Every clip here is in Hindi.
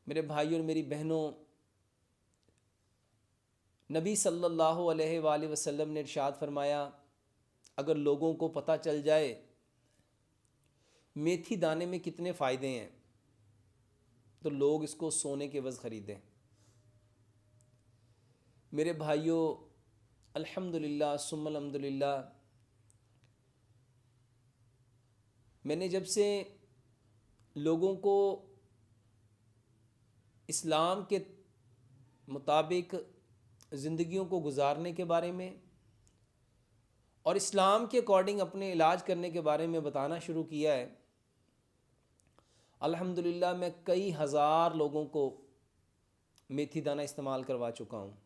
मेरे भाई और मेरी बहनों, नबी सल्लल्लाहु अलैहि वसल्लम ने इरशाद फरमाया, अगर लोगों को पता चल जाए मेथी दाने में कितने फ़ायदे हैं तो लोग इसको सोने के एवज़ ख़रीदें। मेरे भाइयों, अल्हम्दुलिल्लाह सुम्मा अल्हम्दुलिल्लाह, मैंने जब से लोगों को इस्लाम के मुताबिक ज़िंदगियों को गुजारने के बारे में और इस्लाम के अकॉर्डिंग अपने इलाज करने के बारे में बताना शुरू किया है, अल्हम्दुलिल्लाह मैं कई हज़ार लोगों को मेथी दाना इस्तेमाल करवा चुका हूँ।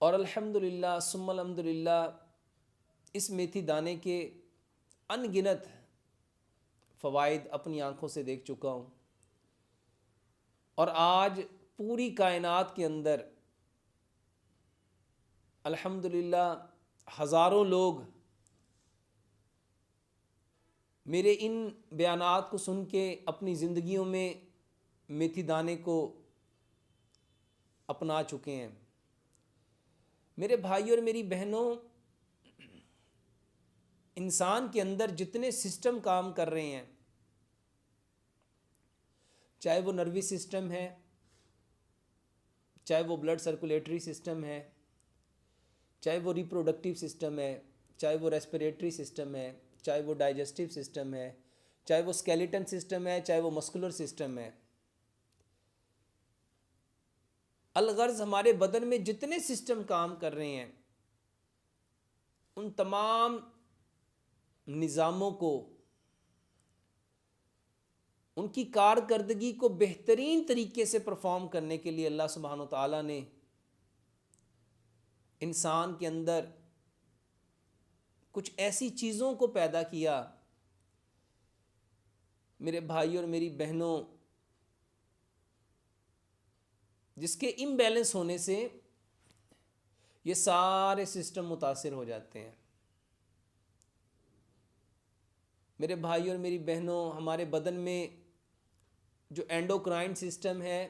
और अल्हम्दुलिल्लाह सुम्मा अल्हम्दुलिल्लाह इस मेथी दाने के अनगिनत फ़वाइद अपनी आँखों से देख चुका हूँ। और आज पूरी कायनात के अंदर अल्हम्दुलिल्लाह हज़ारों लोग मेरे इन बयानात को सुन के अपनी ज़िंदगियों में मेथी दाने को अपना चुके हैं। मेरे भाई और मेरी बहनों, इंसान के अंदर जितने सिस्टम काम कर रहे हैं, चाहे वो नर्वी सिस्टम है, चाहे वो ब्लड सर्कुलेटरी सिस्टम है, चाहे वो रिप्रोडक्टिव सिस्टम है, चाहे वो रेस्पिरेटरी सिस्टम है, चाहे वो डाइजेस्टिव सिस्टम है, चाहे वो स्केलेटन सिस्टम है, चाहे वो मस्कुलर सिस्टम है, अलगर्ज हमारे बदन में जितने सिस्टम काम कर रहे हैं उन तमाम निज़ामों को, उनकी कारकर्दगी को बेहतरीन तरीके से परफॉर्म करने के लिए अल्लाह सुब्हानो तआला ने इंसान के अंदर कुछ ऐसी चीज़ों को पैदा किया, मेरे भाई और मेरी बहनों, जिसके इम्बैलेंस होने से ये सारे सिस्टम मुतासिर हो जाते हैं। मेरे भाई और मेरी बहनों, हमारे बदन में जो एंडोक्राइन सिस्टम है,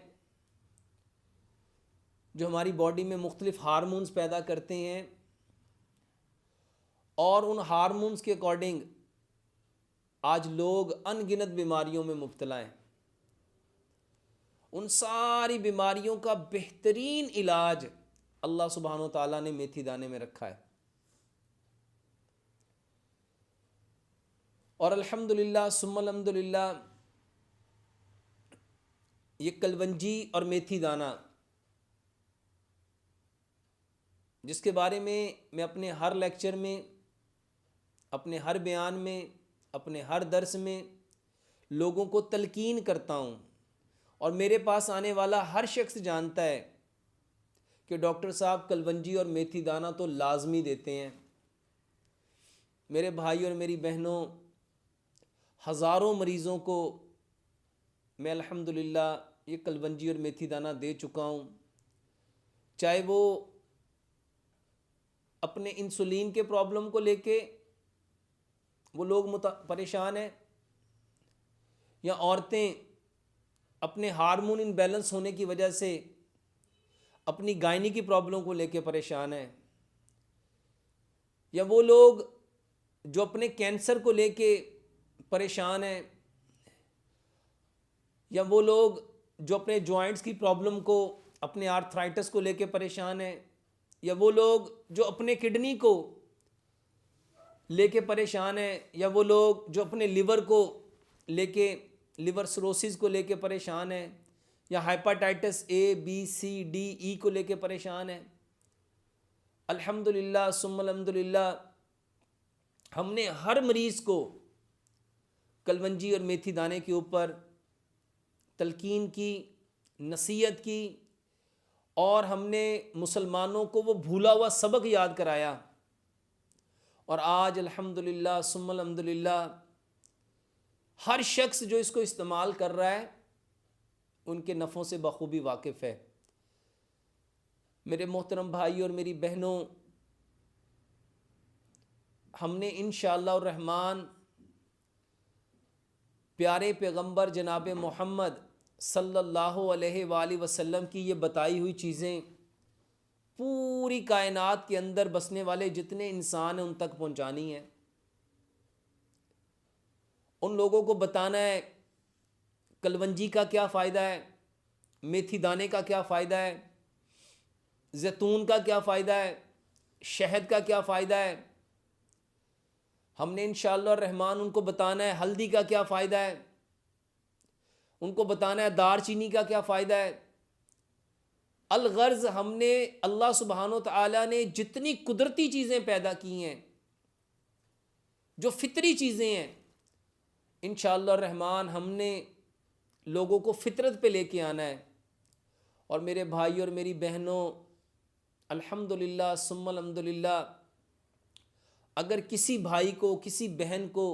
जो हमारी बॉडी में मुख्तलिफ हार्मोन्स पैदा करते हैं और उन हार्मोन्स के अकॉर्डिंग आज लोग अनगिनत बीमारियों में मुब्तला हैं। उन सारी बीमारियों का बेहतरीन इलाज अल्लाह सुब्हानो ताला ने मेथी दाने में रखा है। और अल्हम्दुलिल्लाह सुम्मा अल्हम्दुलिल्लाह, ये कलवंजी और मेथी दाना, जिसके बारे में मैं अपने हर लेक्चर में, अपने हर बयान में, अपने हर दर्स में लोगों को तलकीन करता हूँ, और मेरे पास आने वाला हर शख्स जानता है कि डॉक्टर साहब कलवंजी और मेथी दाना तो लाजमी देते हैं। मेरे भाई और मेरी बहनों, हज़ारों मरीज़ों को मैं अल्हम्दुलिल्लाह ये कलवंजी और मेथी दाना दे चुका हूँ, चाहे वो अपने इंसुलिन के प्रॉब्लम को लेके वो लोग परेशान हैं, या औरतें अपने हार्मोन इनबैलेंस होने की वजह से अपनी गायनी की प्रॉब्लम को लेके परेशान हैं, या वो लोग जो अपने कैंसर को लेके परेशान हैं, या वो लोग जो अपने जॉइंट्स की प्रॉब्लम को, अपने आर्थराइटिस को लेके परेशान हैं, या वो लोग जो अपने किडनी को लेके परेशान हैं, या वो लोग जो अपने लिवर को लेके, लिवर सिरोसिस को लेके परेशान हैं, या hepatitis A B C D E को लेके परेशान हैं। अल्हम्दुलिल्लाह सुम्मा अल्हम्दुलिल्लाह, हमने हर मरीज़ को कलवंजी और मेथी दाने के ऊपर तलकीन की, नसीहत की, और हमने मुसलमानों को वो भूला हुआ सबक याद कराया। और आज अल्हम्दुलिल्लाह सुम्मा अल्हम्दुलिल्लाह, हर शख्स जो इसको इस्तेमाल कर रहा है उनके नफ़ों से बखूबी वाकिफ़ है। मेरे मोहतरम भाई और मेरी बहनों, हमने इंशाअल्लाह रहमान प्यारे पैगंबर जनाब मोहम्मद सल्लल्लाहु अलैहि वसल्लम की ये बताई हुई चीज़ें पूरी कायनात के अंदर बसने वाले जितने इंसान हैं उन तक पहुंचानी है। उन लोगों को बताना है कलवंजी का क्या फ़ायदा है, मेथी दाने का क्या फ़ायदा है, जैतून का क्या फ़ायदा है, शहद का क्या फ़ायदा है। हमने इंशाअल्लाह रहमान उनको बताना है हल्दी का क्या फ़ायदा है, उनको बताना है दारचीनी का क्या फ़ायदा है। अलगर्ज़ हमने अल्लाह सुब्हानो तआला ने जितनी कुदरती चीज़ें पैदा की हैं, जो फितरी चीज़ें हैं, इंशाअल्लाह रहमान हमने लोगों को फितरत पे लेके आना है। और मेरे भाई और मेरी बहनों, अल्हम्दुलिल्लाह सुम्मा अल्हम्दुलिल्लाह, अगर किसी भाई को, किसी बहन को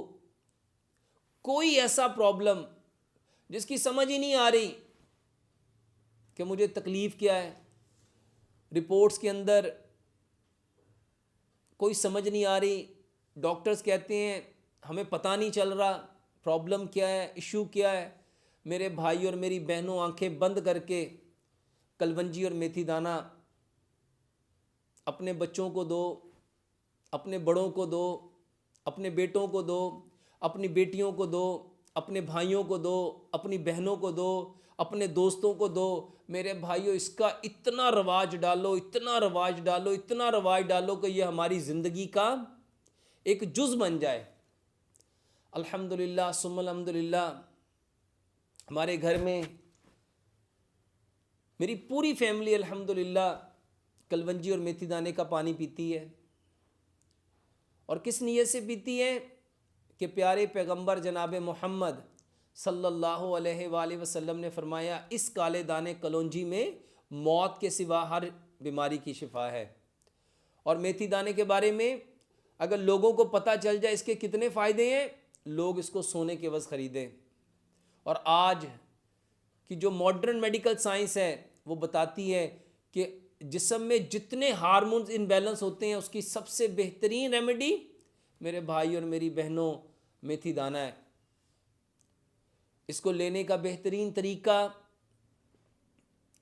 कोई ऐसा प्रॉब्लम जिसकी समझ ही नहीं आ रही कि मुझे तकलीफ़ क्या है, रिपोर्ट्स के अंदर कोई समझ नहीं आ रही, डॉक्टर्स कहते हैं हमें पता नहीं चल रहा प्रॉब्लम क्या है, इशू क्या है, मेरे भाई और मेरी बहनों आंखें बंद करके कलवंजी और मेथी दाना अपने बच्चों को दो, अपने बड़ों को दो, अपने बेटों को दो, अपनी बेटियों को दो, अपने भाइयों को दो, अपनी बहनों को दो, अपने दोस्तों को दो। मेरे भाइयों, इसका इतना रवाज डालो, इतना रवाज डालो, इतना रवाज डालो कि ये हमारी ज़िंदगी का एक जुज़ बन जाए। अल्हम्दुलिल्लाह सुम्मा अल्हम्दुलिल्लाह, हमारे घर में मेरी पूरी फैमिली अल्हम्दुलिल्लाह कलवंजी और मेथी दाने का पानी पीती है। और किस नीयत से पीती है कि प्यारे पैगंबर जनाब मोहम्मद सल्लल्लाहु अलैहि वसल्लम ने फरमाया, इस काले दाने कलौंजी में मौत के सिवा हर बीमारी की शिफा है। और मेथी दाने के बारे में अगर लोगों को पता चल जाए इसके कितने फ़ायदे हैं, लोग इसको सोने के एवज़ ख़रीदें। और आज कि जो मॉडर्न मेडिकल साइंस है वो बताती है कि जिस्म में जितने हार्मोन्स इनबैलेंस होते हैं उसकी सबसे बेहतरीन रेमेडी मेरे भाई और मेरी बहनों मेथी दाना है। इसको लेने का बेहतरीन तरीका,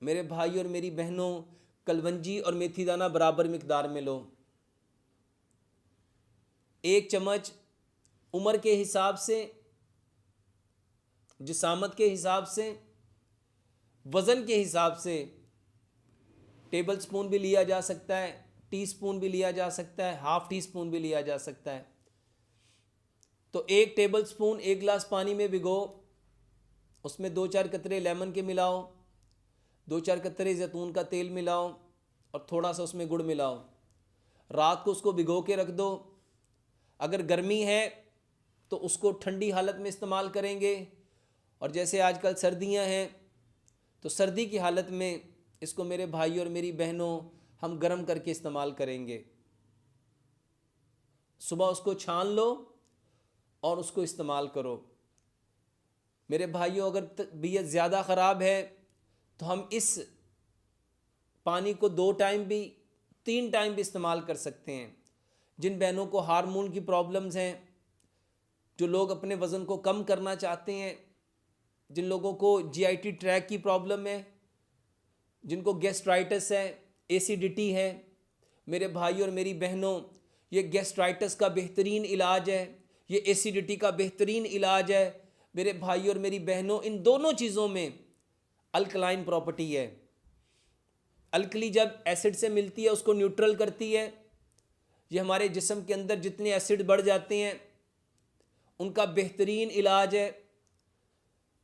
मेरे भाई और मेरी बहनों, कलवंजी और मेथी दाना बराबर मिकदार में लो। 1 चम्मच उम्र के हिसाब से, जिसामत के हिसाब से, वज़न के हिसाब से टेबल स्पून भी लिया जा सकता है, टी स्पून भी लिया जा सकता है, हाफ़ टी स्पून भी लिया जा सकता है। तो 1 टेबल स्पून 1 गिलास पानी में भिगो, उसमें 2-4 कतरे लेमन के मिलाओ, 2-4 कतरे जैतून का तेल मिलाओ और थोड़ा सा उसमें गुड़ मिलाओ। रात को उसको भिगो के रख दो। अगर गर्मी है तो उसको ठंडी हालत में इस्तेमाल करेंगे, और जैसे आजकल सर्दियां हैं तो सर्दी की हालत में इसको मेरे भाई और मेरी बहनों हम गर्म करके इस्तेमाल करेंगे। सुबह उसको छान लो और उसको इस्तेमाल करो। मेरे भाइयों, अगर तबीयत ज़्यादा ख़राब है तो हम इस पानी को 2 टाइम भी, 3 टाइम भी इस्तेमाल कर सकते हैं। जिन बहनों को हार्मोन की प्रॉब्लम्स हैं, जो लोग अपने वज़न को कम करना चाहते हैं, जिन लोगों को जीआईटी ट्रैक की प्रॉब्लम है, जिनको गैस्ट्राइटिस है, एसिडिटी है, मेरे भाई और मेरी बहनों, ये गैस्ट्राइटिस का बेहतरीन इलाज है, ये एसिडिटी का बेहतरीन इलाज है। मेरे भाई और मेरी बहनों, इन दोनों चीज़ों में अल्कलाइन प्रॉपर्टी है। अल्कली जब एसिड से मिलती है उसको न्यूट्रल करती है। ये हमारे जिस्म के अंदर जितने एसिड बढ़ जाते हैं उनका बेहतरीन इलाज है।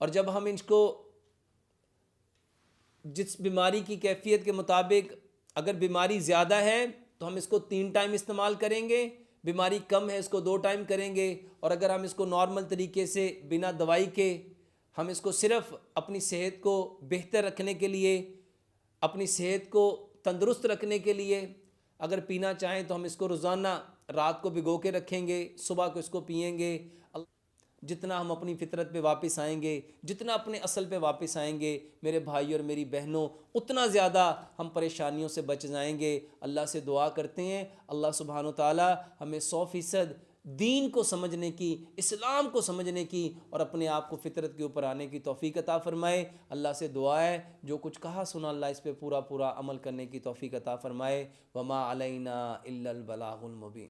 और जब हम इसको जिस बीमारी की कैफियत के मुताबिक, अगर बीमारी ज़्यादा है तो हम इसको 3 टाइम इस्तेमाल करेंगे, बीमारी कम है इसको 2 टाइम करेंगे। और अगर हम इसको नॉर्मल तरीके से बिना दवाई के, हम इसको सिर्फ़ अपनी सेहत को बेहतर रखने के लिए, अपनी सेहत को तंदुरुस्त रखने के लिए अगर पीना चाहें तो हम इसको रोज़ाना रात को भिगो के रखेंगे, सुबह को इसको पिएंगे। जितना हम अपनी फितरत पे वापस आएंगे, जितना अपने असल पे वापस आएंगे मेरे भाई और मेरी बहनों, उतना ज़्यादा हम परेशानियों से बच जाएंगे। अल्लाह से दुआ करते हैं अल्लाह सुब्हानो ताला हमें 100% दीन को समझने की, इस्लाम को समझने की और अपने आप को फितरत के ऊपर आने की तौफीक अता फ़रमाए। अल्लाह से दुआ है जो कुछ कहा सुना अल्लाह इस पे पूरा पूरा अमल करने की तौफीक अता फ़रमाए। वमा अलैना इल्लल बलागुल मुबीन।